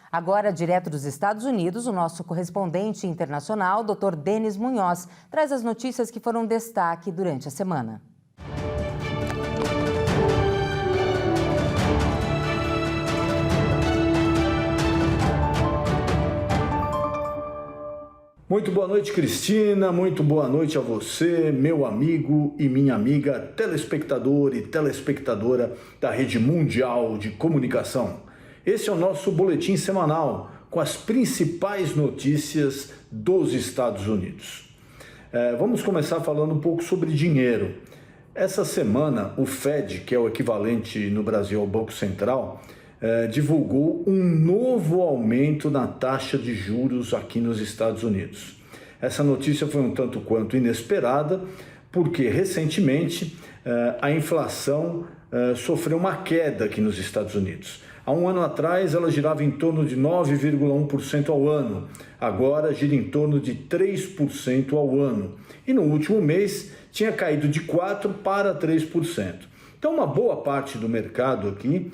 Agora, direto dos Estados Unidos, o nosso correspondente internacional, Dr. Denis Munhoz, traz as notícias que foram destaque durante a semana. Muito boa noite, Cristina. Muito boa noite a você, meu amigo e minha amiga, telespectador e telespectadora da Rede Mundial de Comunicação. Esse é o nosso boletim semanal com as principais notícias dos Estados Unidos. Vamos começar falando um pouco sobre dinheiro. Essa semana, o Fed, que é o equivalente no Brasil ao Banco Central, divulgou um novo aumento na taxa de juros aqui nos Estados Unidos. Essa notícia foi um tanto quanto inesperada, porque recentemente a inflação sofreu uma queda aqui nos Estados Unidos. Há um ano atrás ela girava em torno de 9,1% ao ano, agora gira em torno de 3% ao ano. E no último mês tinha caído de 4% para 3%. Então, uma boa parte do mercado aqui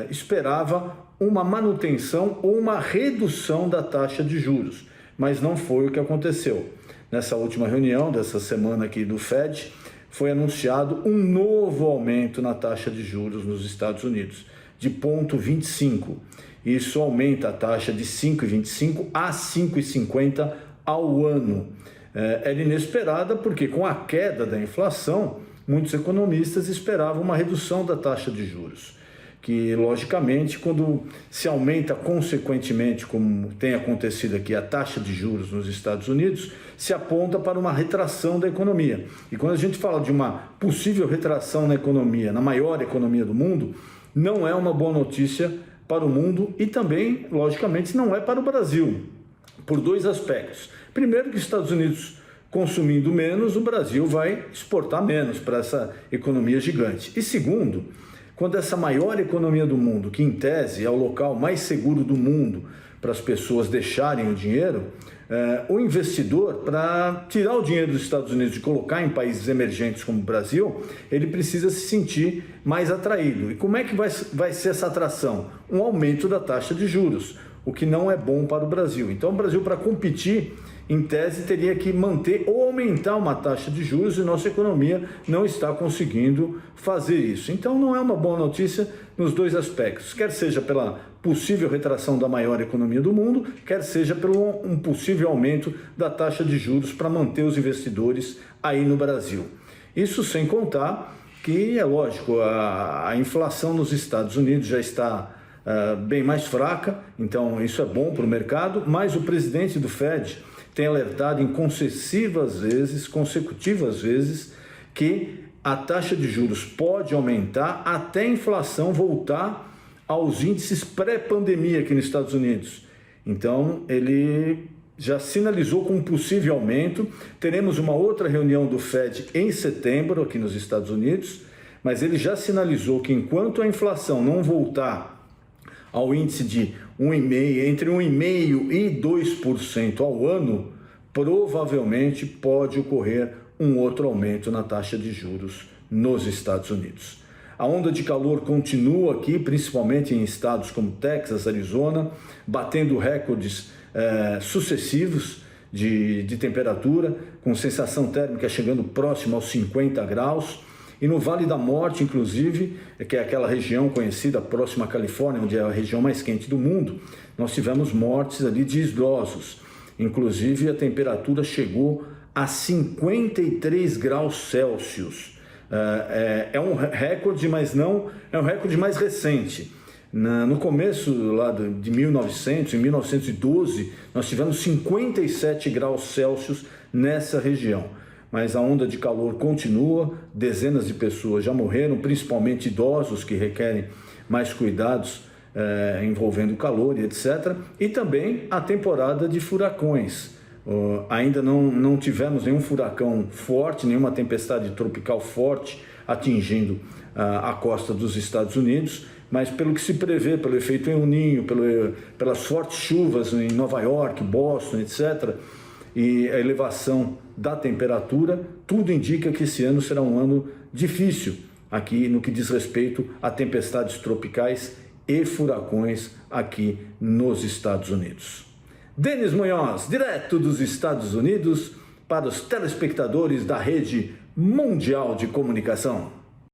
esperava uma manutenção ou uma redução da taxa de juros, mas não foi o que aconteceu. Nessa última reunião dessa semana aqui do Fed, foi anunciado um novo aumento na taxa de juros nos Estados Unidos, de 0,25. Isso aumenta a taxa de 5,25 a 5,50 ao ano. Era inesperada porque, com a queda da inflação, muitos economistas esperavam uma redução da taxa de juros, que logicamente quando se aumenta consequentemente, como tem acontecido aqui, a taxa de juros nos Estados Unidos, se aponta para uma retração da economia. E quando a gente fala de uma possível retração na economia, na maior economia do mundo, não é uma boa notícia para o mundo e também, logicamente, não é para o Brasil, por dois aspectos. Primeiro, que os Estados Unidos consumindo menos, o Brasil vai exportar menos para essa economia gigante. E segundo, quando essa maior economia do mundo, que em tese é o local mais seguro do mundo para as pessoas deixarem o dinheiro, o investidor, para tirar o dinheiro dos Estados Unidos e colocar em países emergentes como o Brasil, ele precisa se sentir mais atraído. E como é que vai ser essa atração? Um aumento da taxa de juros, o que não é bom para o Brasil. Então, o Brasil, para competir, em tese, teria que manter ou aumentar uma taxa de juros e nossa economia não está conseguindo fazer isso. Então, não é uma boa notícia nos dois aspectos, quer seja pela possível retração da maior economia do mundo, quer seja pelo um possível aumento da taxa de juros para manter os investidores aí no Brasil. Isso sem contar que, é lógico, a inflação nos Estados Unidos já está bem mais fraca, então isso é bom para o mercado, mas o presidente do Fed tem alertado em consecutivas vezes, que a taxa de juros pode aumentar até a inflação voltar aos índices pré-pandemia aqui nos Estados Unidos. Então, ele já sinalizou com um possível aumento. Teremos uma outra reunião do Fed em setembro aqui nos Estados Unidos, mas ele já sinalizou que enquanto a inflação não voltar ao índice de 1,5%, entre 1,5% e 2% ao ano, provavelmente pode ocorrer um outro aumento na taxa de juros nos Estados Unidos. A onda de calor continua aqui, principalmente em estados como Texas, Arizona, batendo recordes sucessivos de temperatura, com sensação térmica chegando próximo aos 50 graus. E no Vale da Morte, inclusive, que é aquela região conhecida próxima à Califórnia, onde é a região mais quente do mundo, nós tivemos mortes ali de idosos. Inclusive, a temperatura chegou a 53 graus Celsius. É um recorde, mas não é um recorde mais recente. No começo lá de 1900, em 1912, nós tivemos 57 graus Celsius nessa região. Mas a onda de calor continua, dezenas de pessoas já morreram, principalmente idosos que requerem mais cuidados envolvendo calor e etc. E também a temporada de furacões. Ainda não tivemos nenhum furacão forte, nenhuma tempestade tropical forte atingindo a costa dos Estados Unidos, mas pelo que se prevê, pelo efeito El Niño, pelas fortes chuvas em Nova York, Boston, etc., e a elevação da temperatura, tudo indica que esse ano será um ano difícil aqui no que diz respeito a tempestades tropicais e furacões aqui nos Estados Unidos. Denis Munhoz, direto dos Estados Unidos, para os telespectadores da Rede Mundial de Comunicação.